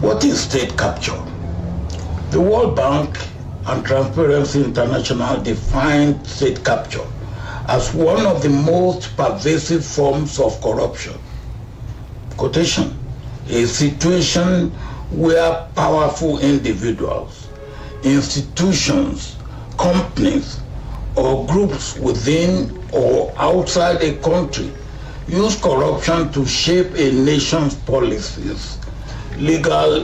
What is state capture? The World Bank and Transparency International define state capture as one of the most pervasive forms of corruption. Quotation, a situation where powerful individuals, institutions, companies, or groups within or outside a country use corruption to shape a nation's policies, legal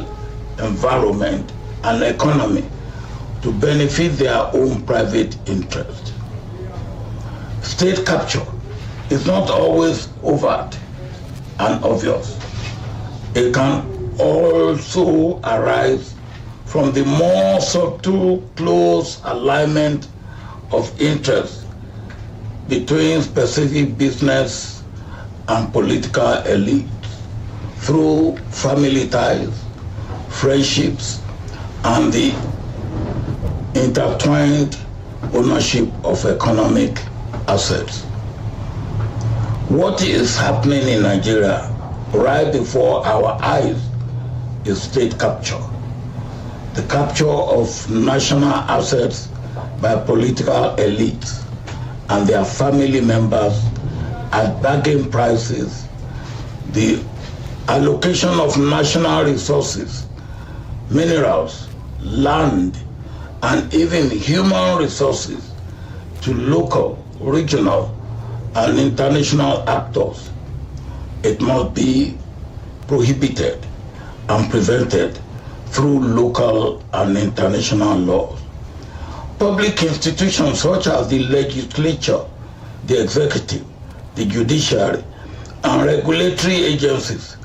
environment, and economy to benefit their own private interest. State capture is not always overt and obvious. It can also arise from the more subtle, close alignment of interests between specific business and political elites through family ties, friendships, and the intertwined ownership of economic assets. What is happening in Nigeria right before our eyes is state capture. The capture of national assets by political elites and their family members at bargain prices, the allocation of national resources, minerals, land, and even human resources to local, regional, and international actors. It must be prohibited and prevented through local and international laws. Public institutions such as the legislature, the executive, the judiciary, and regulatory agencies,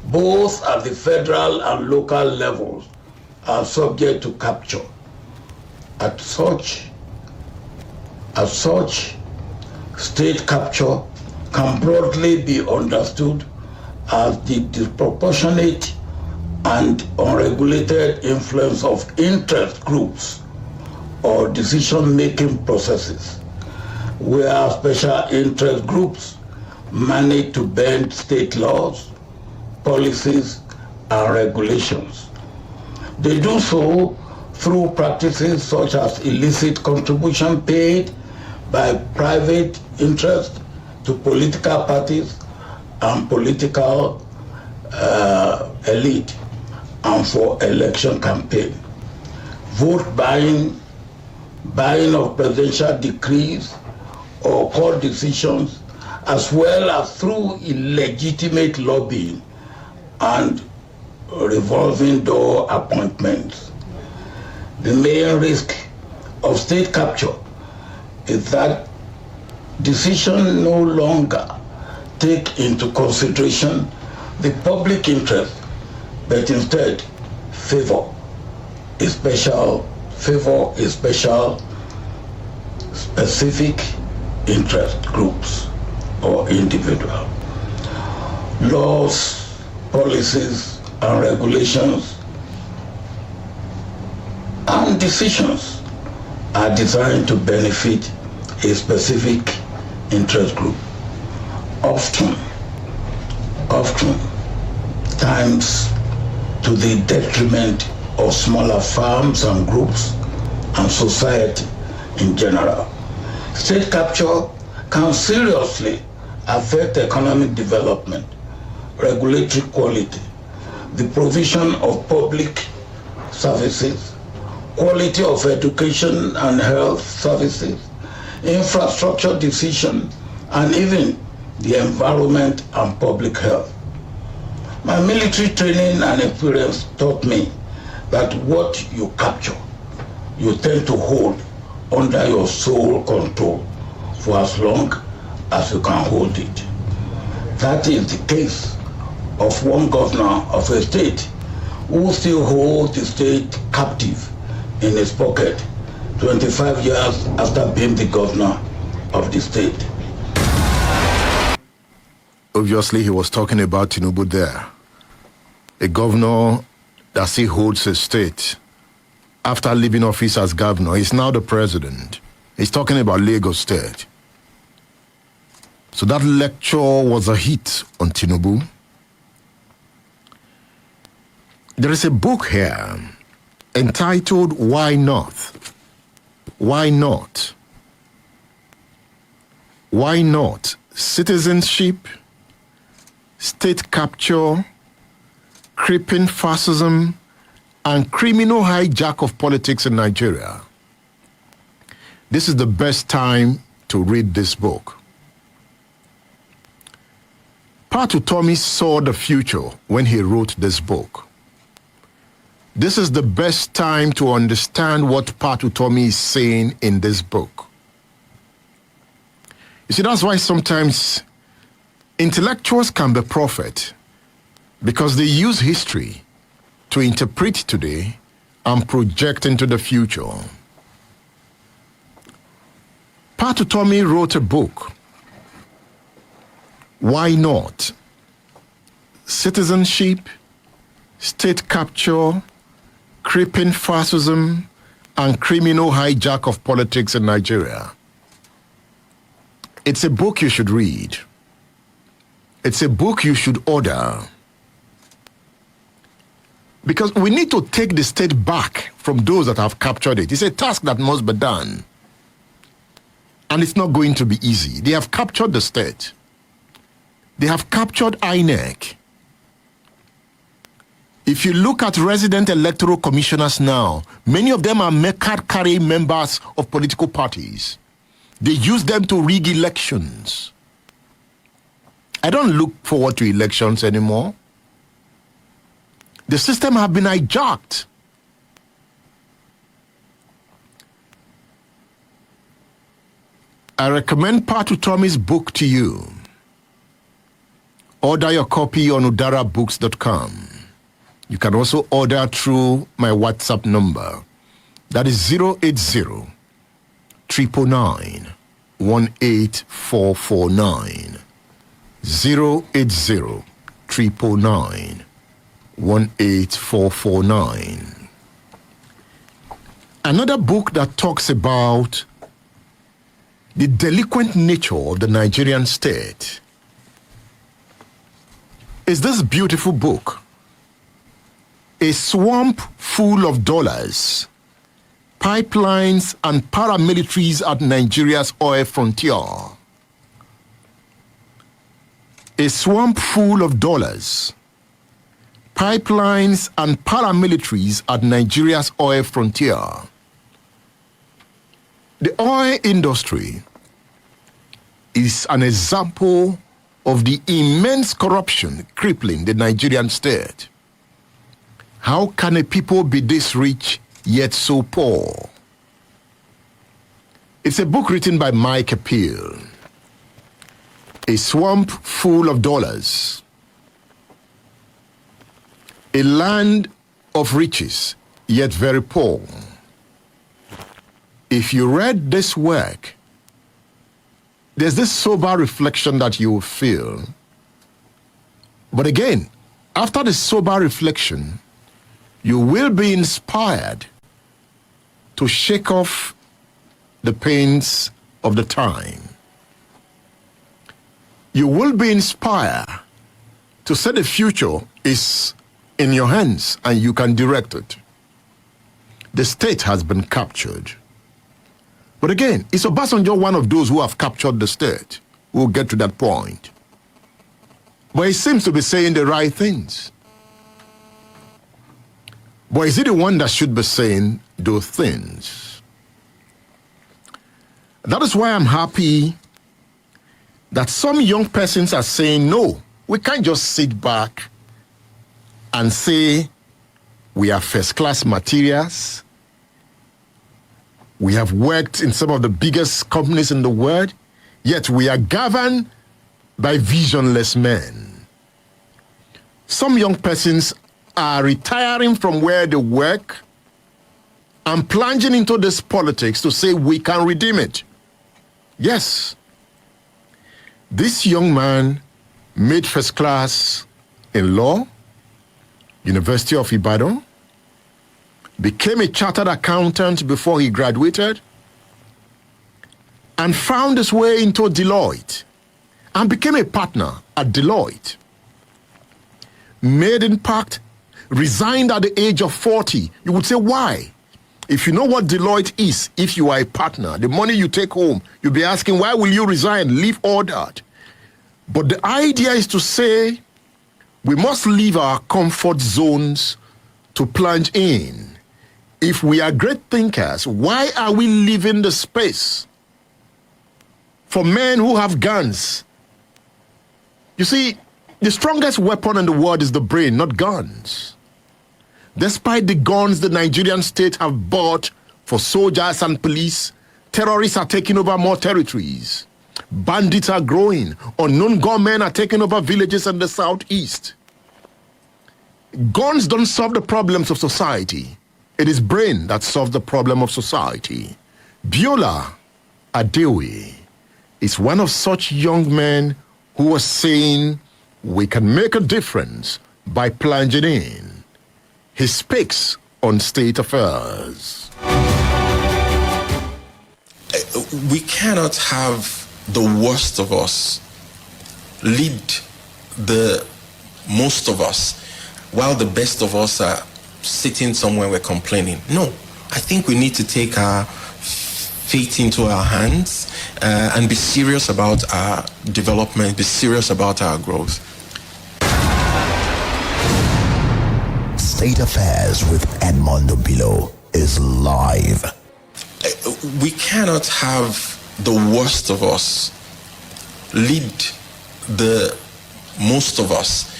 both at the federal and local levels, are subject to capture. As such, state capture can broadly be understood as the disproportionate and unregulated influence of interest groups or decision-making processes, where special interest groups manage to bend state laws, policies, and regulations. They do so through practices such as illicit contribution paid by private interests to political parties and political elite and for election campaign, vote buying of presidential decrees or court decisions, as well as through illegitimate lobbying and revolving door appointments. The main risk of state capture is that decisions no longer take into consideration the public interest, but instead favor a special specific interest groups or individuals. Laws, policies, and regulations and decisions are designed to benefit a specific interest group. Often times to the detriment of smaller firms and groups and society in general. State capture can seriously affect economic development, regulatory quality, the provision of public services, quality of education and health services, infrastructure decision, and even the environment and public health. My military training and experience taught me that what you capture, you tend to hold under your sole control for as long as you can hold it. That is the case of one governor of a state who still holds the state captive in his pocket 25 years after being the governor of the state. Obviously, he was talking about Tinubu there. A governor that still holds his state. After leaving office as governor, he's now the president. He's talking about Lagos State. So that lecture was a hit on Tinubu. There is a book here entitled Why Not? Why Not? Why Not? Citizenship, State Capture, Creeping Fascism, and Criminal Hijack of Politics in Nigeria. This is the best time to read this book. Patu Tomi saw the future when he wrote this book. This is the best time to understand what Patu Tomi is saying in this book. You see, that's why sometimes intellectuals can be prophet, because they use history to interpret today and project into the future. Patu Tomi wrote a book, Why Not? Citizenship, State Capture, Creeping Fascism, and Criminal Hijack of Politics in Nigeria. It's a book you should read. It's a book you should order. Because we need to take the state back from those that have captured it. It's a task that must be done. And it's not going to be easy. They have captured the state. They have captured INEC. If you look at resident electoral commissioners now, many of them are card-carrying members of political parties. They use them to rig elections. I don't look forward to elections anymore. The system has been hijacked. I recommend Patu Tomi's book to you. Order your copy on udarabooks.com. You can also order through my WhatsApp number. That is 080 999 18449. 080 999 18449. Another book that talks about the delinquent nature of the Nigerian state is this beautiful book, A Swamp Full of Dollars, Pipelines and Paramilitaries at Nigeria's Oil Frontier. A Swamp Full of Dollars, Pipelines and Paramilitaries at Nigeria's Oil Frontier. The oil industry is an example of the immense corruption crippling the Nigerian state. How can a people be this rich yet so poor? It's a book written by Mike Appeal. A Swamp Full of Dollars. A land of riches yet very poor. If you read this work, there's this sober reflection that you will feel. But again, after the sober reflection, you will be inspired to shake off the pains of the time. You will be inspired to say the future is in your hands and you can direct it. The state has been captured. But again, is Obasanjo one of those who have captured the state? We'll get to that point. But he seems to be saying the right things. But is he the one that should be saying those things? That is why I'm happy that some young persons are saying, no, we can't just sit back and say we are first-class materials. We have worked in some of the biggest companies in the world, yet we are governed by visionless men. Some young persons are retiring from where they work and plunging into this politics to say we can redeem it. Yes. This young man made first class in law, University of Ibadan, became a chartered accountant before he graduated, and found his way into Deloitte and became a partner at Deloitte. Made impact, resigned at the age of 40. You would say, why? If you know what Deloitte is, if you are a partner, the money you take home, you'll be asking, why will you resign? Leave all that. But the idea is to say, we must leave our comfort zones to plunge in. If we are great thinkers, why are we leaving the space for men who have guns? You see, the strongest weapon in the world is the brain, not guns. Despite the guns the Nigerian state have bought for soldiers and police, terrorists are taking over more territories. Bandits are growing. Unknown gunmen are taking over villages in the southeast. Guns don't solve the problems of society. It is brain that solves the problem of society. Biola Adewe is one of such young men who was saying we can make a difference by plunging in. He speaks on state affairs. We cannot have the worst of us lead the most of us while the best of us are sitting somewhere we're complaining. No, I think we need to take our fate into our hands and be serious about our development, be serious about our growth. State Affairs with Edmondo Bilo is live. We cannot have the worst of us lead the most of us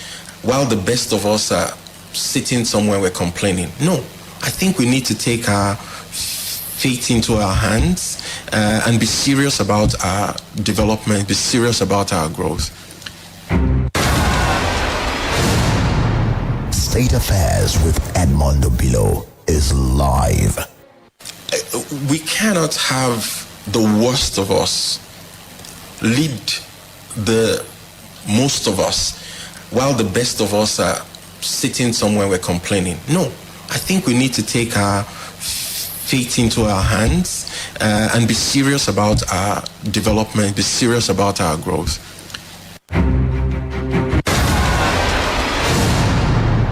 while the best of us are sitting somewhere we're complaining. No, I think we need to take our fate into our hands and be serious about our development, be serious about our growth. State Affairs with Edmondo Bilo is live. We cannot have the worst of us lead the most of us while the best of us are sitting somewhere we're complaining. No, I think we need to take our fate into our hands and be serious about our development, be serious about our growth.